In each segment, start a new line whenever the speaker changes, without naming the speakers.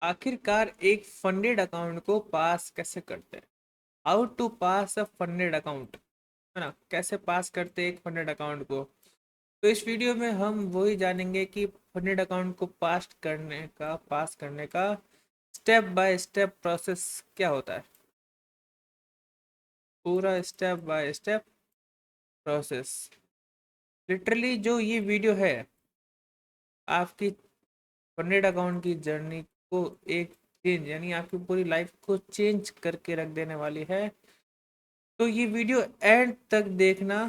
आखिरकार एक funded account को पास कैसे करते हैं। How to pass a funded account, है ना। कैसे पास करते हैं एक फंडेड अकाउंट को। तो इस वीडियो में हम वही जानेंगे कि फंडेड अकाउंट को पास करने का स्टेप बाय स्टेप प्रोसेस क्या होता है। पूरा step by step process. Literally जो ये वीडियो है आपकी फंडेड अकाउंट की जर्नी को एक चेंज यानी आपकी पूरी लाइफ को चेंज करके रख देने वाली है। तो ये वीडियो एंड तक देखना,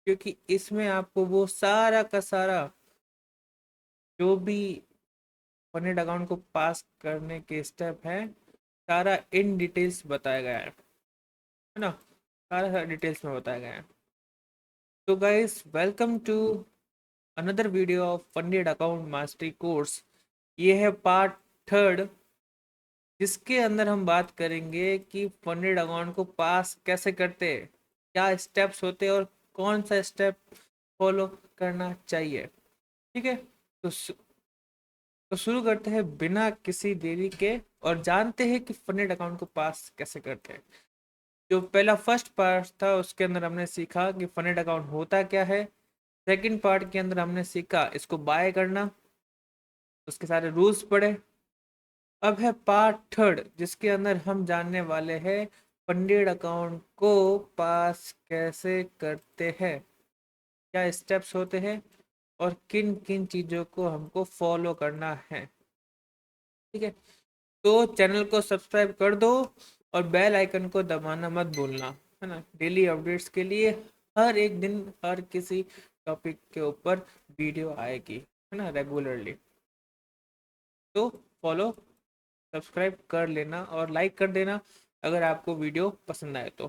क्योंकि इसमें आपको वो सारा का सारा जो भी फंडेड अकाउंट को पास करने के स्टेप है, सारा इन डिटेल्स बताया गया है ना। सारा सारा डिटेल्स में बताया गया है। तो guys, welcome to another video of funded account mastery course. ये है पार्ट थर्ड, जिसके अंदर हम बात करेंगे कि फंडेड अकाउंट को पास कैसे करते हैं, क्या स्टेप्स होते हैं और कौन सा स्टेप फॉलो करना चाहिए। ठीक है। तो तो शुरू करते हैं बिना किसी देरी के और जानते हैं कि फंडेड अकाउंट को पास कैसे करते हैं। जो पहला फर्स्ट पार्ट था उसके अंदर हमने सीखा कि फंडेड अकाउंट होता क्या है। सेकंड पार्ट के अंदर हमने सीखा इसको बाय करना, उसके सारे रूल्स पढ़े। अब है पार्ट थर्ड, जिसके अंदर हम जानने वाले हैं फंडेड अकाउंट को पास कैसे करते हैं, क्या स्टेप्स होते हैं और किन किन चीज़ों को हमको फॉलो करना है। ठीक है। तो चैनल को सब्सक्राइब कर दो और बेल आइकन को दबाना मत भूलना, है ना। डेली अपडेट्स के लिए हर एक दिन हर किसी टॉपिक के ऊपर वीडियो आएगी, है ना, रेगुलरली। तो फॉलो सब्सक्राइब कर लेना और लाइक कर देना अगर आपको वीडियो पसंद आए तो।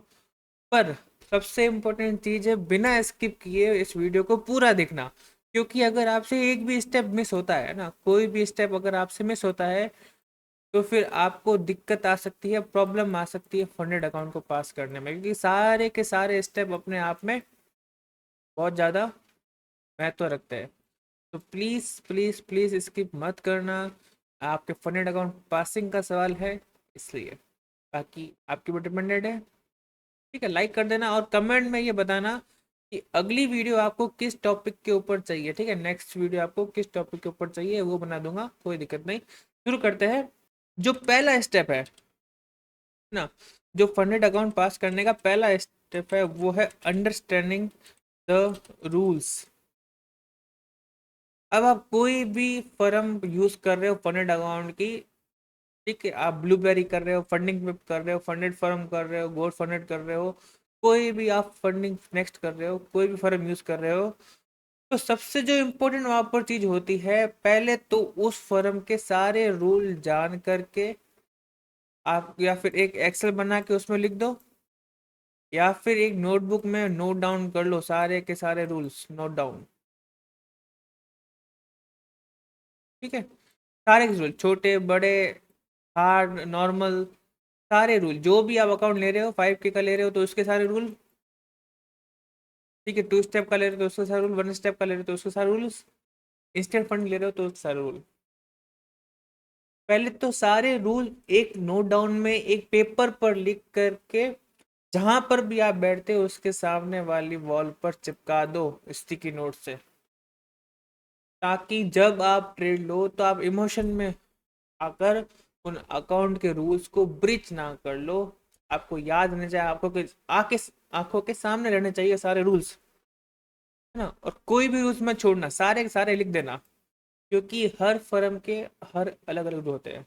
पर सबसे इम्पोर्टेंट चीज़ है बिना स्किप किए इस वीडियो को पूरा देखना, क्योंकि अगर आपसे एक भी स्टेप मिस होता है ना, कोई भी स्टेप अगर आपसे मिस होता है, तो फिर आपको दिक्कत आ सकती है, प्रॉब्लम आ सकती है फंडेड अकाउंट को पास करने में, क्योंकि सारे के सारे स्टेप अपने आप में बहुत ज़्यादा महत्व रखते हैं। तो प्लीज़ प्लीज़ प्लीज़ स्किप मत करना। आपके फंडेड अकाउंट पासिंग का सवाल है, इसलिए बाकी आपके ऊपर डिपेंडेड है। ठीक है। लाइक कर देना और कमेंट में ये बताना कि अगली वीडियो आपको किस टॉपिक के ऊपर चाहिए। ठीक है। नेक्स्ट वीडियो आपको किस टॉपिक के ऊपर चाहिए वो बना दूंगा, कोई दिक्कत नहीं। शुरू करते हैं। जो पहला स्टेप है ना, जो फंडेड अकाउंट पास करने का पहला स्टेप है वो है अंडरस्टैंडिंग द रूल्स। अब आप कोई भी फर्म यूज कर रहे हो फंडेड अकाउंट की, ठीक है, आप ब्लूबेरी कर रहे हो, फंडिंग पे कर रहे हो, फंडेड फर्म कर रहे हो, गोल्ड फंडेड कर रहे हो, कोई भी आप फंडिंग नेक्स्ट कर रहे हो, कोई भी फर्म यूज कर रहे हो, तो सबसे जो इम्पोर्टेंट वहां पर चीज होती है, पहले तो उस फर्म के सारे रूल जान करके आप या फिर एक एक्सेल बना के उसमें लिख दो, या फिर एक नोटबुक में नोट डाउन कर लो, सारे के सारे रूल्स नोट डाउन। ठीक है। सारे रूल, छोटे बड़े, हार्ड नॉर्मल, सारे रूल, जो भी आप अकाउंट ले रहे हो, 5K का ले रहे हो तो उसके सारे रूल, ठीक है, 2 स्टेप का ले रहे हो तो उसके सारे रूल, 1 स्टेप का ले रहे हो तो उसके सारे रूल्स, इंस्टेंट फंड ले रहे हो तो उसके सारे रूल। पहले तो सारे रूल एक नोट डाउन में एक पेपर पर लिख करके जहां पर भी आप बैठते हो उसके सामने वाली वॉल पर चिपका दो स्टिकी नोट से, ताकि जब आप ट्रेड लो तो आप इमोशन में आकर उन अकाउंट के रूल्स को ब्रीच ना कर लो। आपको याद रहना चाहिए, आपको के आके आंखों के सामने रहने चाहिए सारे रूल्स, है ना। और कोई भी रूल्स मत छोड़ना, सारे के सारे लिख देना, क्योंकि हर फर्म के हर अलग अलग रूल होते हैं।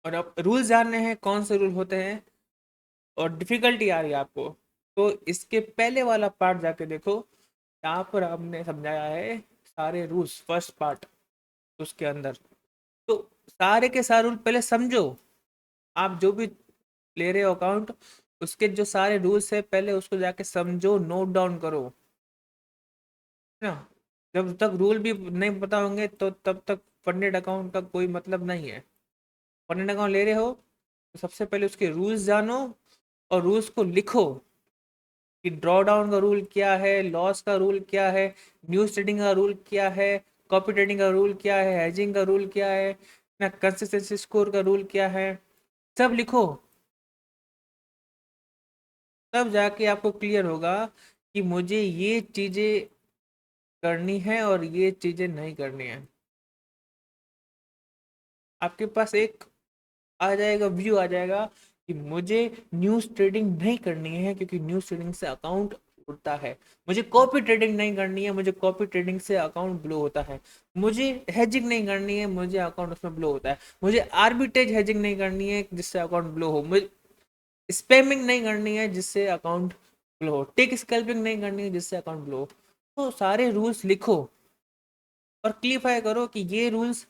और अब रूल्स जानने हैं कौन से रूल होते हैं और डिफिकल्टी आ रही है आपको, तो इसके पहले वाला पार्ट जाके देखो। यहाँ पर हमने समझाया है सारे रूल्स, फर्स्ट पार्ट उसके अंदर। तो सारे के सारे रूल पहले समझो। आप जो भी ले रहे हो अकाउंट, उसके जो सारे रूल्स है पहले उसको जाके समझो, नोट डाउन करो, है ना। जब तक रूल भी नहीं पता होंगे तो तब तक फंडेड अकाउंट का कोई मतलब नहीं है। फंडेड अकाउंट ले रहे हो तो सबसे पहले उसके रूल्स जानो और रूल्स को लिखो कि ड्रॉ डाउन का रूल क्या है, लॉस का रूल क्या है, न्यूज ट्रेडिंग का रूल क्या है, कॉपी ट्रेडिंग का रूल क्या है, हेजिंग का रूल क्या है ना, कंसिस्टेंसी स्कोर का रूल क्या है, सब लिखो। तब जाके आपको क्लियर होगा कि मुझे ये चीजें करनी है और ये चीजें नहीं करनी है। आपके पास एक आ जाएगा, व्यू आ जाएगा कि मुझे न्यूज ट्रेडिंग नहीं करनी है क्योंकि न्यूज ट्रेडिंग से अकाउंट उड़ता है। मुझे कॉपी ट्रेडिंग नहीं करनी है, मुझे कॉपी ट्रेडिंग से अकाउंट ब्लो होता है। मुझे हेजिंग नहीं करनी है, मुझे अकाउंट उसमें ब्लो होता है। मुझे आर्बिट्रेज हेजिंग नहीं करनी है जिससे अकाउंट ब्लो हो। मुझे स्पैमिंग नहीं करनी है जिससे अकाउंट ब्लो हो। टिक स्कैल्पिंग नहीं करनी है जिससे अकाउंट ब्लो हो। तो सारे रूल्स लिखो और क्लियरफाई करो कि ये रूल्स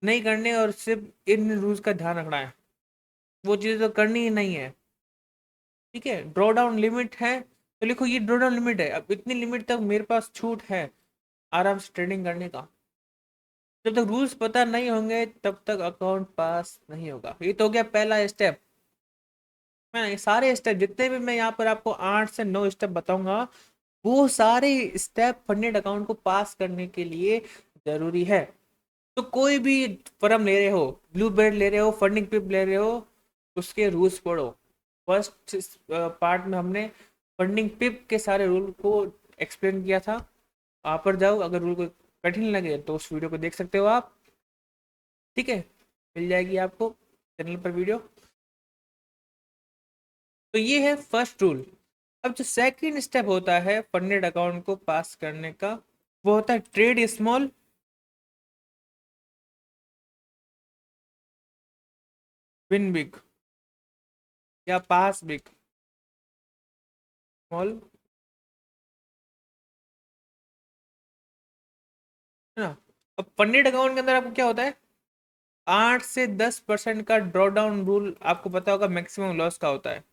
नहीं करने और सिर्फ इन रूल्स का ध्यान रखना है। वो चीज़ तो करनी ही नहीं है। ठीक है, ड्रॉ डाउन लिमिट है तो लिखो ये ड्रॉ डाउन लिमिट है, अब इतनी लिमिट तक मेरे पास छूट है आराम से ट्रेडिंग करने का। जब तक रूल्स पता नहीं होंगे तब तक अकाउंट पास नहीं होगा। ये तो हो गया पहला स्टेप। मैं ये सारे स्टेप जितने भी मैं यहाँ पर आपको 8 से 9 स्टेप बताऊंगा, वो सारे स्टेप फंडेड अकाउंट को पास करने के लिए जरूरी है। तो कोई भी फर्म ले रहे हो, ब्लू बेल्ट ले रहे हो, फंडिंग पिप ले रहे हो, उसके रूल्स पढ़ो। फर्स्ट पार्ट में हमने फंडिंग पिप के सारे रूल को एक्सप्लेन किया था। वहाँ पर जाओ, अगर रूल को कठिन लगे तो उस वीडियो को देख सकते हो आप। ठीक है, मिल जाएगी आपको चैनल पर वीडियो। तो ये है फर्स्ट रूल। अब जो सेकंड स्टेप होता है फंडेड अकाउंट को पास करने का, वो होता है ट्रेड स्मॉल, विन बिग, या पास बिग स्मॉल, है ना। अब फंडेड अकाउंट के अंदर आपको क्या होता है, 8 से 10% का ड्रॉ डाउन रूल आपको पता होगा मैक्सिमम लॉस का होता है।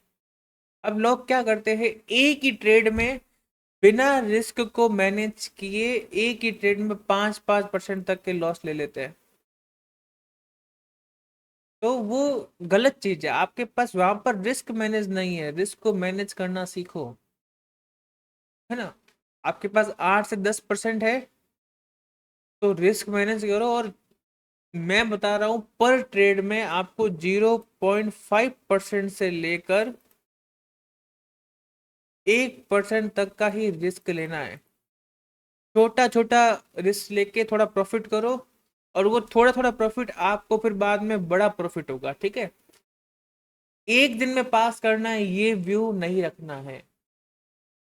अब लोग क्या करते हैं, एक ही ट्रेड में बिना रिस्क को मैनेज किए एक ही ट्रेड में 5-5% तक के लॉस ले लेते हैं। तो वो गलत चीज है। आपके पास वहां पर रिस्क मैनेज नहीं है, रिस्क को मैनेज करना सीखो, है ना। आपके पास 8 से 10% है तो रिस्क मैनेज करो। और मैं बता रहा हूं पर ट्रेड में आपको 0.5% से लेकर 1% तक का ही रिस्क लेना है। छोटा छोटा रिस्क लेके थोड़ा प्रॉफिट करो, और वो थोड़ा थोड़ा प्रॉफिट आपको फिर बाद में बड़ा प्रॉफिट होगा। ठीक है, एक दिन में पास करना है ये व्यू नहीं रखना है।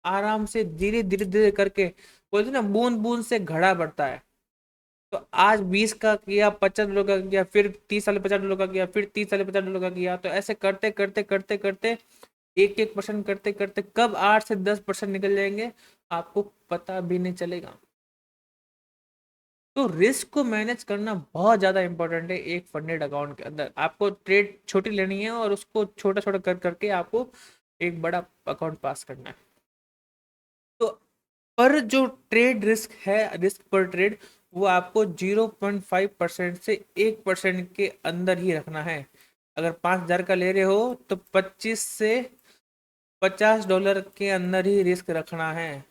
आराम से धीरे धीरे धीरे करके, बोलते ना बूंद बूंद से घड़ा बढ़ता है। तो आज 20 का किया, $50 का किया, फिर 30 वाले $50 का किया, फिर 30 वाले $50 का किया, तो ऐसे करते करते करते करते 1-1% करते करते कब 8 से 10% निकल जाएंगे आपको पता भी नहीं चलेगा। तो रिस्क को मैनेज करना बहुत ज्यादा इंपॉर्टेंट है। एक फंडेड अकाउंट के अंदर आपको ट्रेड छोटी लेनी है और उसको छोटा छोटा कर करके आपको एक बड़ा अकाउंट पास करना है। तो पर जो ट्रेड रिस्क है, रिस्क पर ट्रेड, वो आपको 0.5% से 1% के अंदर ही रखना है। अगर 5,000 का ले रहे हो तो 25 से $50 के अंदर ही रिस्क रखना है।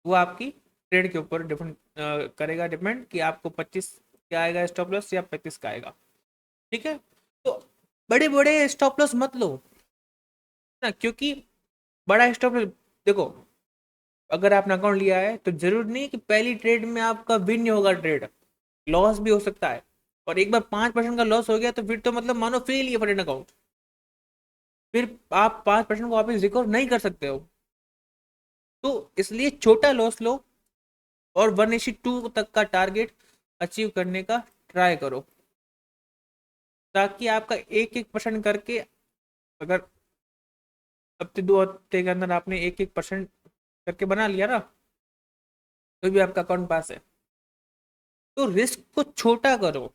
वो आपकी ट्रेड के ऊपर डिपेंड करेगा, डिपेंड कि आपको 25 क्या आएगा स्टॉप लॉस या 35 का आएगा। ठीक है, तो बड़े बड़े स्टॉप लॉस मत लो ना, क्योंकि बड़ा स्टॉप लॉस, देखो, अगर आपने अकाउंट लिया है तो जरूर नहीं कि पहली ट्रेड में आपका विन नहीं होगा, ट्रेड लॉस भी हो सकता है। और एक बार 5% का लॉस हो गया तो फिर तो मतलब मानो फेल ही है फॉरेन अकाउंट। फिर आप 5% को वापस रिकवर नहीं कर सकते हो। तो इसलिए छोटा लॉस लो और 1:2 तक का टारगेट अचीव करने का ट्राई करो, ताकि आपका 1-1% करके, अगर हफ्ते 2 हफ्ते के अंदर आपने 1-1% करके बना लिया ना, तो भी आपका अकाउंट पास है। तो रिस्क को छोटा करो।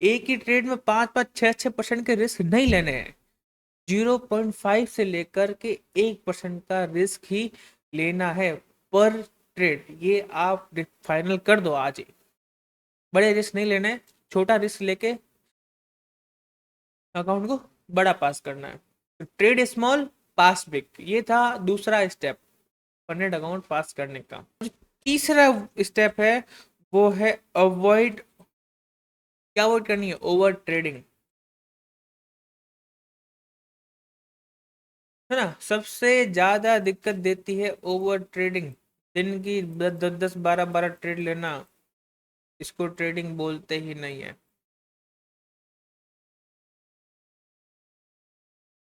एक ही ट्रेड में 5-5 6-6% के रिस्क नहीं लेने हैं। 0.5 से लेकर के 1% का रिस्क ही लेना है पर ट्रेड। ये आप फाइनल कर दो आज ही। बड़े रिस्क नहीं लेने, छोटा रिस्क लेके अकाउंट को बड़ा पास करना है। ट्रेड स्मॉल, पास बिग, ये था दूसरा स्टेप फंडेड अकाउंट पास करने का। तीसरा स्टेप है वो है अवॉइड, क्या अवॉइड करनी है, ओवर ट्रेडिंग, है ना। सबसे ज्यादा दिक्कत देती है ओवर ट्रेडिंग, दिन की 10 10 12 12 ट्रेड लेना, इसको ट्रेडिंग बोलते ही नहीं है।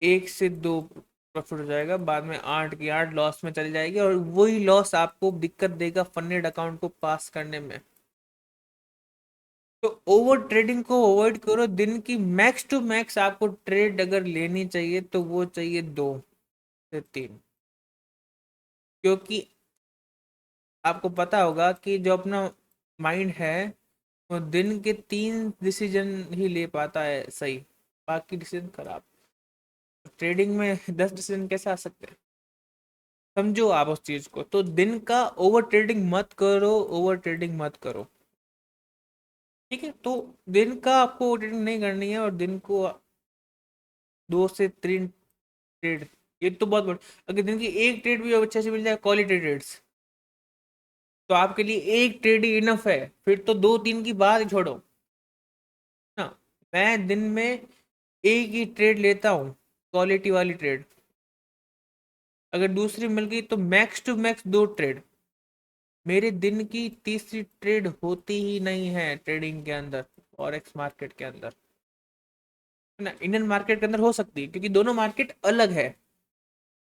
एक से दो प्रॉफिट हो जाएगा, बाद में 8 की 8 लॉस में चली जाएगी, और वही लॉस आपको दिक्कत देगा फंडेड अकाउंट को पास करने में। तो ओवर ट्रेडिंग को अवॉइड करो। दिन की मैक्स टू मैक्स आपको ट्रेड अगर लेनी चाहिए तो वो चाहिए 2 से 3, क्योंकि आपको पता होगा कि जो अपना माइंड है वो दिन के 3 डिसीजन ही ले पाता है सही, बाकी डिसीजन खराब। ट्रेडिंग में 10 डिसीजन कैसे आ सकते हैं, समझो आप उस चीज को। तो दिन का ओवर ट्रेडिंग मत करो, ओवर ट्रेडिंग मत करो, ठीक है। तो दिन का आपको ओवर ट्रेडिंग नहीं करनी है, और दिन को 2 से 3 ट्रेड, ये तो बहुत बड़ा। अगर दिन की एक ट्रेड भी अच्छे से मिल जाए, क्वालिटी ट्रेड्स, तो आपके लिए एक ट्रेड ही इनफ है, फिर तो 2 3 की बात ही छोड़ो ना। मैं दिन में एक ही ट्रेड लेता हूँ, क्वालिटी वाली ट्रेड। अगर दूसरी मिल गई तो मैक्स टू मैक्स 2 ट्रेड। मेरे दिन की तीसरी ट्रेड होती ही नहीं है ट्रेडिंग के अंदर, फॉरेक्स मार्केट के अंदर, है ना। इंडियन मार्केट के अंदर हो सकती है, क्योंकि दोनों मार्केट अलग है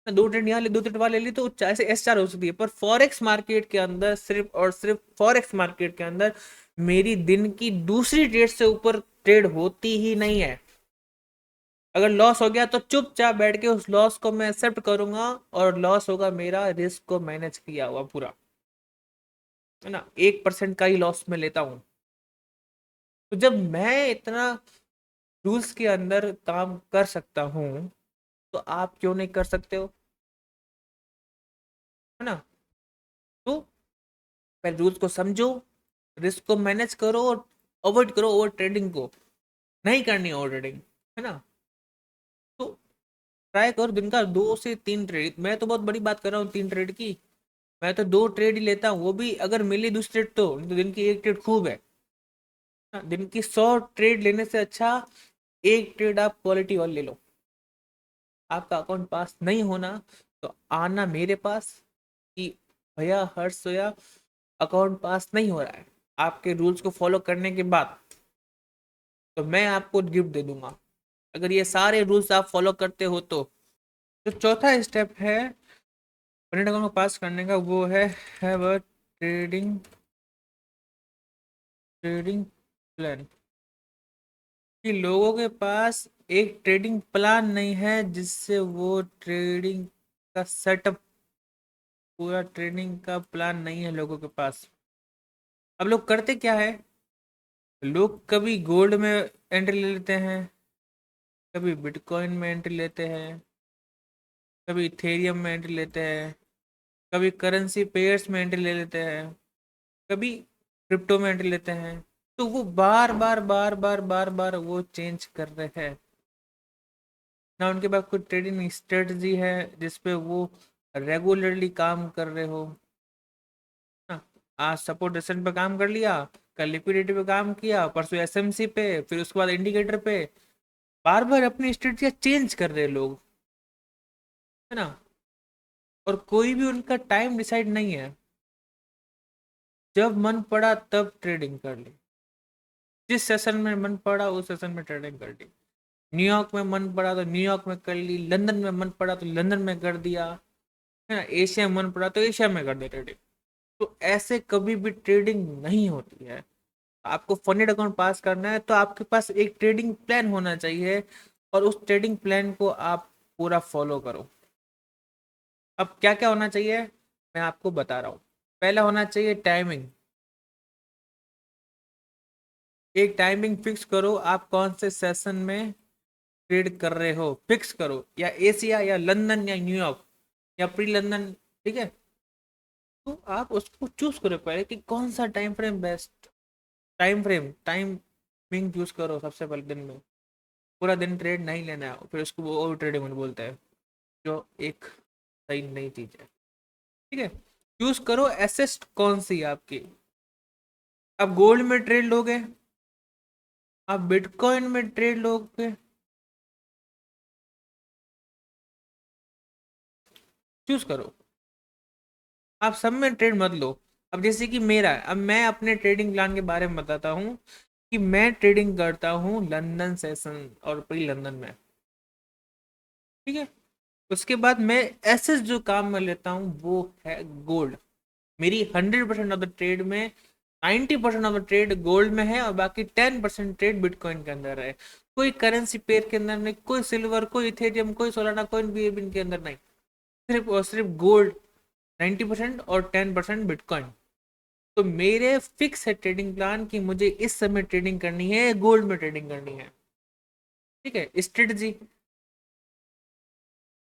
ना। 2 ट्रेड यहाँ ले, 2 ट्रेड वहां ले ली, तो ऐसे S4 हो सकती है। पर फॉरेक्स मार्केट के अंदर सिर्फ और सिर्फ फॉरेक्स मार्केट के अंदर मेरी दिन की दूसरी ट्रेड से ऊपर ट्रेड होती ही नहीं है। अगर लॉस हो गया तो चुपचाप बैठ के उस लॉस को मैं एक्सेप्ट करूंगा, और लॉस होगा मेरा रिस्क को मैनेज किया हुआ पूरा, है ना। 1% का ही लॉस में लेता हूँ। तो जब मैं इतना रूल्स के अंदर काम कर सकता हूँ, तो आप क्यों नहीं कर सकते हो, है ना। तो पहले रूल्स को समझो, रिस्क को मैनेज करो, और अवॉइड करो ओवर ट्रेडिंग को। नहीं करनी ओवर ट्रेडिंग, है ना। तो ट्राई करो दिन का 2 से 3 ट्रेड। मैं तो बहुत बड़ी बात कर रहा हूँ 3 ट्रेड की। मैं तो 2 ट्रेड ही लेता हूँ, वो भी अगर मिली दूसरी ट्रेड तो दिन की एक ट्रेड खूब है। हाँ, दिन की 100 ट्रेड लेने से अच्छा एक ट्रेड आप क्वालिटी वाली ले लो। आपका अकाउंट पास नहीं होना तो आना मेरे पास कि भैया हर्ष सोया अकाउंट पास नहीं हो रहा है, आपके रूल्स को फॉलो करने के बाद तो मैं आपको गिफ्ट दे दूंगा, अगर ये सारे रूल्स आप फॉलो करते हो तो। जो चौथा स्टेप है अपने अकाउंट को पास करने का, वो है have a trading trading plan. कि लोगों के पास एक ट्रेडिंग प्लान नहीं है, जिससे वो ट्रेडिंग का सेटअप, पूरा ट्रेडिंग का प्लान नहीं है लोगों के पास। अब लोग करते क्या है, लोग कभी गोल्ड में एंट्री ले लेते हैं, कभी बिटकॉइन में एंट्री लेते हैं, कभी इथेरियम में एंट्री लेते हैं, कभी करेंसी पेयर्स में एंट्री ले लेते हैं, कभी क्रिप्टो में एंट्री लेते हैं। तो वो बार बार बार बार बार बार वो चेंज कर रहे हैं ना, उनके पास कोई ट्रेडिंग स्ट्रेटजी है जिसपे वो रेगुलरली काम कर रहे हो ना। आज सपोर्ट रेसिस्टेंस पे काम कर लिया, कल लिक्विडिटी पे काम किया, परसों एसएमसी पे, फिर उसके बाद इंडिकेटर पे। बार बार अपनी स्ट्रेटजी चेंज कर रहे हैं लोग, है ना। और कोई भी उनका टाइम डिसाइड नहीं है, जब मन पड़ा तब ट्रेडिंग कर ली, जिस सेशन में मन पड़ा उस सेशन में ट्रेडिंग कर ली। न्यूयॉर्क में मन पड़ा तो न्यूयॉर्क में कर ली, लंदन में मन पड़ा तो लंदन में कर दिया, है ना। एशिया में मन पड़ा तो एशिया में कर दिया ट्रेडिंग। तो ऐसे कभी भी ट्रेडिंग नहीं होती है। आपको फंडेड अकाउंट पास करना है तो आपके पास एक ट्रेडिंग प्लान होना चाहिए, और उस ट्रेडिंग प्लान को आप पूरा फॉलो करो। अब क्या क्या होना चाहिए मैं आपको बता रहा हूँ। पहला होना चाहिए टाइमिंग। एक टाइमिंग फिक्स करो, आप कौन से सेशन में ट्रेड कर रहे हो, फिक्स करो, या एशिया या लंदन या न्यूयॉर्क या प्री लंदन, ठीक है। तो आप उसको चूज करो पहले कि कौन सा time frame best, timing choose करो सबसे पहले। दिन में पूरा दिन ट्रेड नहीं लेना है, फिर उसको वो ओवर ट्रेडिंग बोलते हैं, जो एक सही नई चीज है, ठीक है। चूज करो एसेट कौन सी है आपकी। आप गोल्ड में ट्रेड लोगे, आप बिटकॉइन में ट्रेड लोगे, चूज करो। आप सब में ट्रेड मत लो। अब जैसे कि मेरा, अब मैं अपने ट्रेडिंग प्लान के बारे में बताता हूँ कि मैं ट्रेडिंग करता हूँ लंदन सेशन और प्री लंदन में, ठीक है। उसके बाद मैं एसेस जो काम में लेता हूँ वो है गोल्ड। मेरी 100% ऑफ द ट्रेड में 90% ऑफ द ट्रेड गोल्ड में है और बाकी 10% ट्रेड बिटकॉइन के अंदर है। कोई करेंसी पेयर के अंदर नहीं, कोई सिल्वर, कोई इथेरियम, कोई सोलाना कॉइन भी इनके अंदर नहीं। सिर्फ और सिर्फ गोल्ड 90% और 10% बिटकॉइन। तो मेरे फिक्स है ट्रेडिंग प्लान कि मुझे इस समय ट्रेडिंग करनी है, गोल्ड में ट्रेडिंग करनी है, ठीक है। स्ट्रेटजी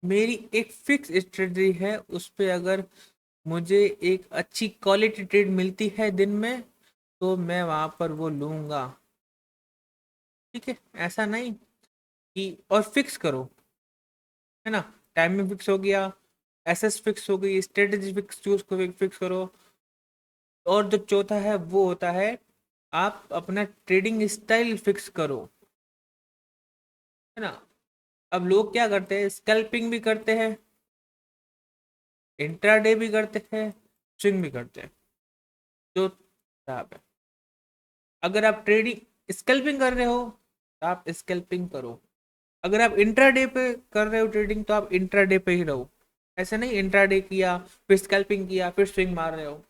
मेरी एक फिक्स स्ट्रेटजी है, उस पे अगर मुझे एक अच्छी क्वालिटी ट्रेड मिलती है दिन में तो मैं वहां पर वो लूंगा, ठीक है। ऐसा नहीं कि, और फिक्स करो, है ना। टाइमिंग फिक्स हो गया, एसएस फिक्स हो गई, स्ट्रेटजी फिक्स चूज को फिक्स करो। और जो चौथा है वो होता है आप अपना ट्रेडिंग स्टाइल फिक्स करो, है ना। अब लोग क्या करते हैं, स्कैल्पिंग भी करते हैं, इंट्राडे भी करते हैं, स्विंग भी करते हैं। जो आप है, अगर आप ट्रेडिंग स्कैल्पिंग कर रहे हो तो आप स्कैल्पिंग करो। अगर आप इंट्राडे पे कर रहे हो ट्रेडिंग तो आप इंट्राडे पे ही रहो। ऐसे नहीं इंट्राडे किया फिर स्कैल्पिंग किया फिर स्विंग मार रहे हो।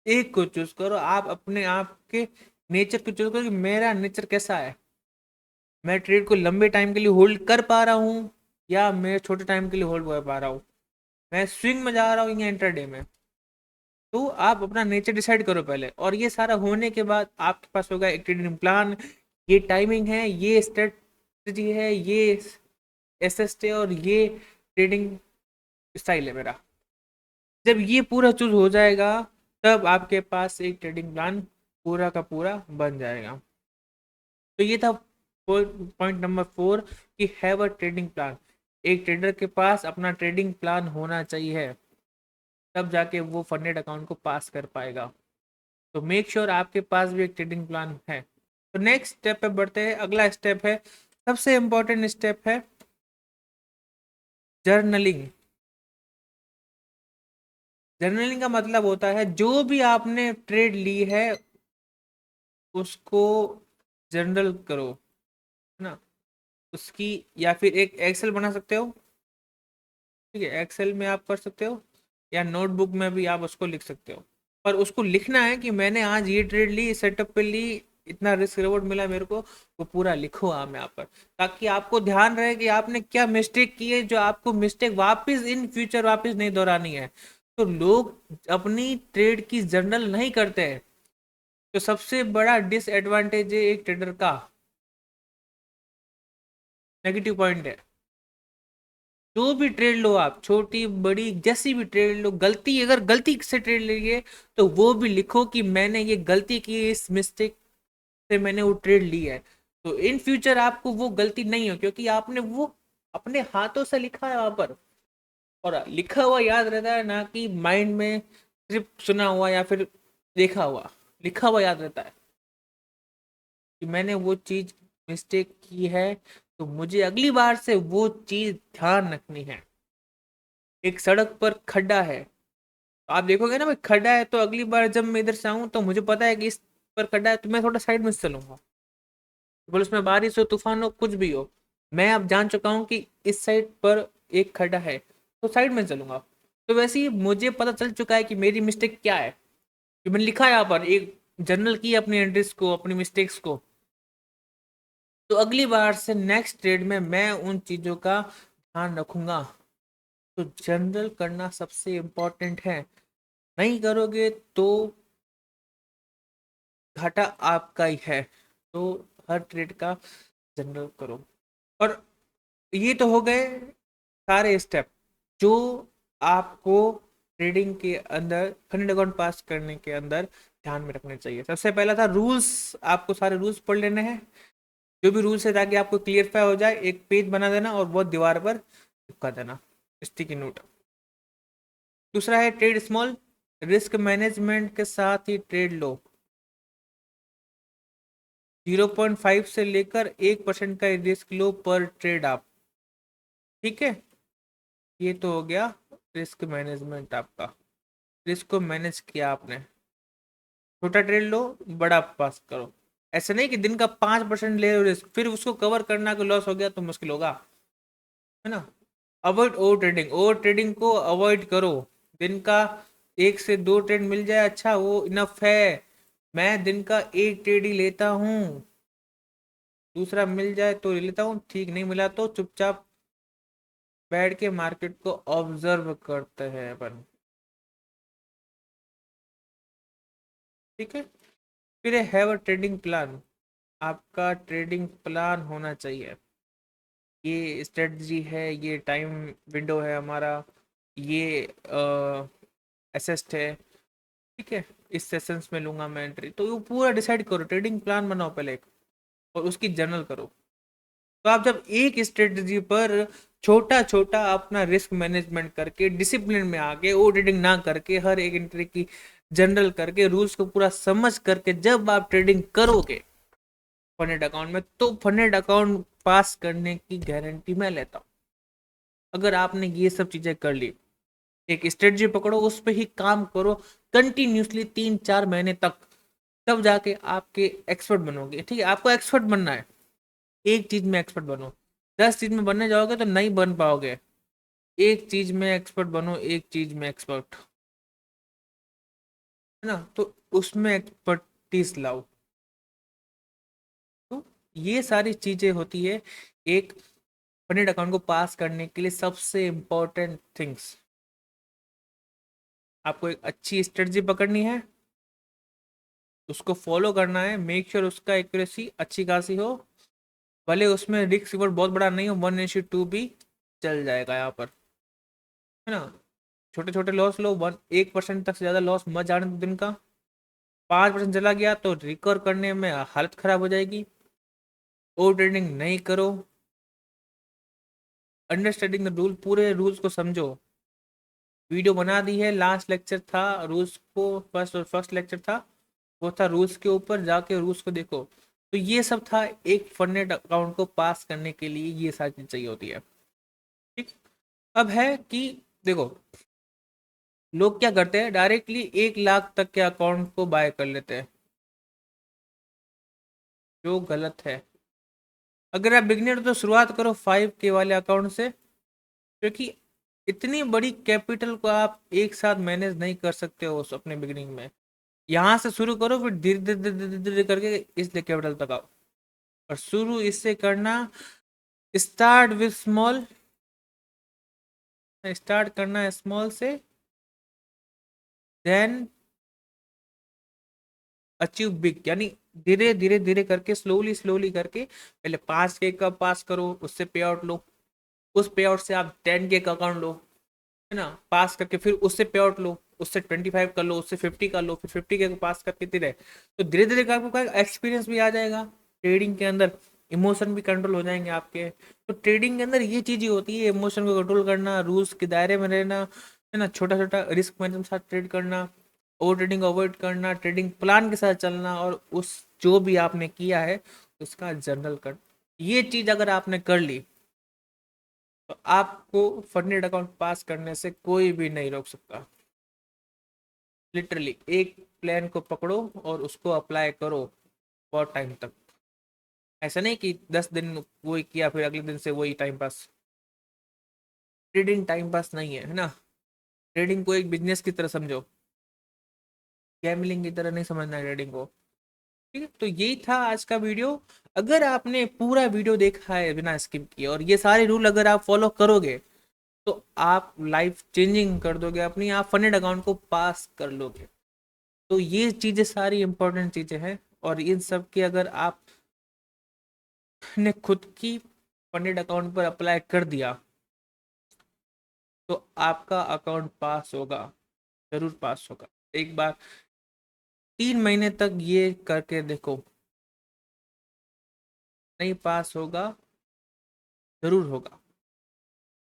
एक को चूज करो, आप अपने आप के नेचर को चूज करो कि मेरा नेचर कैसा है। मैं ट्रेड को लंबे टाइम के लिए होल्ड कर पा रहा हूँ या मैं छोटे टाइम के लिए होल्ड कर पा रहा हूँ, मैं स्विंग में जा रहा हूँ या इंट्राडे में। तो आप अपना नेचर डिसाइड करो पहले, और ये सारा होने के बाद आपके पास होगा एक ट्रेडिंग प्लान। ये टाइमिंग है, ये स्ट्रेटजी है, ये एसएसटी और ये ट्रेडिंग स्टाइल है मेरा। जब ये पूरा चूज हो जाएगा तब आपके पास एक ट्रेडिंग प्लान पूरा का पूरा बन जाएगा। तो ये था पॉइंट नंबर 4 कि हैव अ ट्रेडिंग प्लान। एक ट्रेडर के पास अपना ट्रेडिंग प्लान होना चाहिए, तब जाके वो फंडेड अकाउंट को पास कर पाएगा। तो मेक श्योर आपके पास भी एक ट्रेडिंग प्लान है। तो नेक्स्ट स्टेप पे बढ़ते हैं। अगला स्टेप है, सबसे इंपॉर्टेंट स्टेप है जर्नलिंग। जर्नलिंग का मतलब होता है जो भी आपने ट्रेड ली है उसको जर्नल करो, है ना। उसकी, या फिर एक एक्सेल बना सकते हो, ठीक है, एक्सेल में आप कर सकते हो, या नोटबुक में भी आप उसको लिख सकते हो। पर उसको लिखना है कि मैंने आज ये ट्रेड ली, इस सेटअप पे ली, इतना रिस्क रिवॉर्ड मिला मेरे को, वो पूरा लिखो आप यहाँ पर, ताकि आपको ध्यान रहे कि आपने क्या मिस्टेक की है, जो आपको मिस्टेक वापस इन फ्यूचर वापस नहीं दोहरानी है। तो लोग अपनी ट्रेड की जर्नल नहीं करते हैं, तो सबसे बड़ा डिसएडवांटेज है एक ट्रेडर का, नेगेटिव पॉइंट है। जो भी ट्रेड लो आप, छोटी बड़ी जैसी भी ट्रेड लो, गलती अगर गलती से ट्रेड लिए तो वो भी लिखो कि मैंने ये गलती की, इस मिस्टेक से मैंने वो ट्रेड ली है। तो इन फ्यूचर आपको वो गलती नहीं हो, क्योंकि आपने वो अपने हाथों से लिखा है वहां पर। और लिखा हुआ याद रहता है ना कि माइंड में सिर्फ सुना हुआ या फिर देखा हुआ। लिखा हुआ याद रहता है कि मैंने वो चीज मिस्टेक की है, तो मुझे अगली बार से वो चीज ध्यान रखनी है। एक सड़क पर खड्डा है, तो आप देखोगे ना भाई खड्डा है, तो अगली बार जब मैं इधर से आऊं तो मुझे पता है कि इस पर खड्डा है, तो मैं थोड़ा साइड में से चलूंगा। बोले उसमें बारिश हो, तूफान हो, कुछ भी हो, मैं अब जान चुका हूँ कि इस साइड पर एक खड्डा है, तो साइड में चलूंगा। तो वैसे ही मुझे पता चल चुका है कि मेरी मिस्टेक क्या है, कि मैंने लिखा है यहाँ पर, एक जर्नल की अपनी एंट्रीज को, अपनी मिस्टेक्स को। तो अगली बार से नेक्स्ट ट्रेड में मैं उन चीजों का ध्यान रखूंगा। तो जर्नल करना सबसे इम्पोर्टेंट है। नहीं करोगे तो घाटा आपका ही है। तो हर ट्रेड का जनरल करो। और ये तो हो गए सारे स्टेप जो आपको ट्रेडिंग के अंदर फंड अकाउंट पास करने के अंदर ध्यान में रखने चाहिए। सबसे पहला था रूल्स, आपको सारे रूल्स पढ़ लेने हैं, जो भी रूल्स है, ताकि आपको क्लियरफाई हो जाए। एक पेज बना देना और वो दीवार पर चिपका देना, स्टिकी नोट। दूसरा है ट्रेड स्मॉल, रिस्क मैनेजमेंट के साथ ही ट्रेड लो। 0.5 से लेकर 1% का रिस्क लो पर ट्रेड आप। ठीक है, ये तो हो गया रिस्क मैनेजमेंट आपका। रिस्क को मैनेज किया आपने, छोटा ट्रेड लो, बड़ा पास करो। ऐसा नहीं कि दिन का 5% ले रिस्क फिर उसको कवर करना को लॉस हो गया तो मुश्किल होगा, है ना। Avoid over trading, over trading को अवॉइड करो। दिन का 1 से 2 ट्रेड मिल जाए, अच्छा वो इनफ है। मैं दिन का एक ट्रेड ही लेता हूँ, दूसरा मिल जाए तो ले लेता हूँ, ठीक नहीं मिला तो चुपचाप बैठ के मार्केट को ऑब्जर्व करते हैं अपन। ठीक है, फिर हैव अ ट्रेडिंग प्लान। आपका ट्रेडिंग प्लान होना चाहिए। ये स्ट्रेटजी है, ये टाइम विंडो है हमारा, ये एसेस्ट है। ठीक है, इस सेशंस में लूंगा मैं एंट्री, तो वो पूरा डिसाइड करो, ट्रेडिंग प्लान बनाओ पहले एक, और उसकी जर्नल करो। तो आप जब एक स्ट्रेटजी पर छोटा छोटा अपना रिस्क मैनेजमेंट करके डिसिप्लिन में आके वो ट्रेडिंग ना करके हर एक एंट्री की जनरल करके रूल्स को पूरा समझ करके जब आप ट्रेडिंग करोगे फंडेड अकाउंट में, तो फंडेड अकाउंट पास करने की गारंटी मैं लेता हूँ। अगर आपने ये सब चीजें कर ली, एक स्ट्रेटजी पकड़ो, उस पर ही काम करो कंटिन्यूसली 3-4 महीने तक, तब जाके आपके एक्सपर्ट बनोगे। ठीक है, आपको एक्सपर्ट बनना है, एक चीज में एक्सपर्ट बनो। 10 चीज में बनने जाओगे तो नहीं बन पाओगे। एक चीज में एक्सपर्ट बनो, एक चीज में एक्सपर्ट, है ना, तो उसमें एक्सपर्टीज लाओ। तो ये सारी चीजें होती है एक फंडेड अकाउंट को पास करने के लिए सबसे इंपॉर्टेंट थिंग्स। आपको एक अच्छी स्ट्रेटजी पकड़नी है, उसको फॉलो करना है, मेक श्योर उसका एक्यूरेसी अच्छी खासी हो, भले उसमें रिस्क रिवॉर्ड बहुत बड़ा नहीं हो, 1:2 भी चल जाएगा यहाँ पर, है ना। छोटे छोटे लॉस लो, 1% तक से ज़्यादा लॉस मत जाने दो दिन का। 5% चला गया तो रिकवर करने में हालत खराब हो जाएगी। ओवर ट्रेडिंग नहीं करो, अंडरस्टैंडिंग द रूल, पूरे रूल्स को समझो। वीडियो बना दी है, लास्ट लेक्चर था रूल्स को, फर्स्ट लेक्चर था वो था रूल्स के ऊपर, जाके रूल्स को देखो। तो ये सब था एक फंडेड अकाउंट को पास करने के लिए, ये सारी चीज चाहिए होती है। ठीक, अब है कि देखो, लोग क्या करते हैं, डायरेक्टली 1 लाख तक के अकाउंट को बाय कर लेते हैं, जो गलत है। अगर आप बिगिनर हो तो शुरुआत करो 5K वाले अकाउंट से, क्योंकि इतनी बड़ी कैपिटल को आप एक साथ मैनेज नहीं कर सकते हो अपने बिगिनिंग में। यहाँ से शुरू करो, फिर धीरे धीरे धीरे धीरे धीरे करके इसलिए कैपिटल तक आओ। और शुरू इससे करना, स्टार्ट विथ स्मॉल, स्टार्ट करना है स्मॉल से, देन अचीव बिग, यानी धीरे धीरे धीरे करके स्लोली स्लोली करके पहले 5K का पास करो, उससे पे आउट लो, उस पे आउट से आप 10K का अकाउंट लो, है ना, पास करके फिर उससे पे आउट लो, उससे 25 कर लो, उससे 50 कर लो, फिर 50K को पास करके धीरे, तो धीरे धीरे आपको एक्सपीरियंस भी आ जाएगा ट्रेडिंग के अंदर, इमोशन भी कंट्रोल हो जाएंगे आपके। तो ट्रेडिंग के अंदर ये चीज ही होती है, इमोशन को कंट्रोल करना, रूल्स के दायरे में रहना, है ना, छोटा छोटा रिस्क मैनेजमेंट साथ ट्रेड करना, ओवर ट्रेडिंग अवॉइड करना, ट्रेडिंग प्लान के साथ चलना, और उस जो भी आपने किया है उसका जर्नल कर, ये चीज अगर आपने कर ली तो आपको फंडेड अकाउंट पास करने से कोई भी नहीं रोक सकता। लिटरली एक प्लान को पकड़ो और उसको अप्लाई करो बहुत टाइम तक। ऐसा नहीं कि 10 दिन वही किया फिर अगले दिन से वही time pass. Trading time pass नहीं है, है ना। ट्रेडिंग को एक बिजनेस की तरह समझो, गैमलिंग की तरह नहीं समझना है ट्रेडिंग को। ठीक है, तो यही था आज का वीडियो। अगर आपने पूरा वीडियो देखा है बिना स्किप किए और ये सारे रूल अगर आप फॉलो करोगे, तो आप लाइफ चेंजिंग कर दोगे अपनी, आप फंडेड अकाउंट को पास कर लोगे। तो ये चीजें सारी इंपॉर्टेंट चीजें हैं, और इन सब की अगर आपने खुद की फंडेड अकाउंट पर अप्लाई कर दिया तो आपका अकाउंट पास होगा, जरूर पास होगा। एक बार 3 महीने तक ये करके देखो, नहीं पास होगा, जरूर होगा।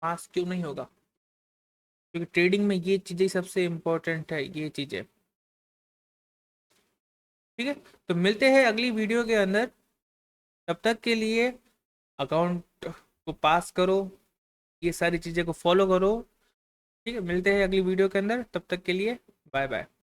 पास क्यों नहीं होगा? क्योंकि ट्रेडिंग में ये चीज़ें सबसे इम्पोर्टेंट है, ये चीज़ें। ठीक है, तो मिलते हैं अगली वीडियो के अंदर। तब तक के लिए अकाउंट को पास करो, ये सारी चीज़ें को फॉलो करो। ठीक है, मिलते हैं अगली वीडियो के अंदर, तब तक के लिए बाय बाय।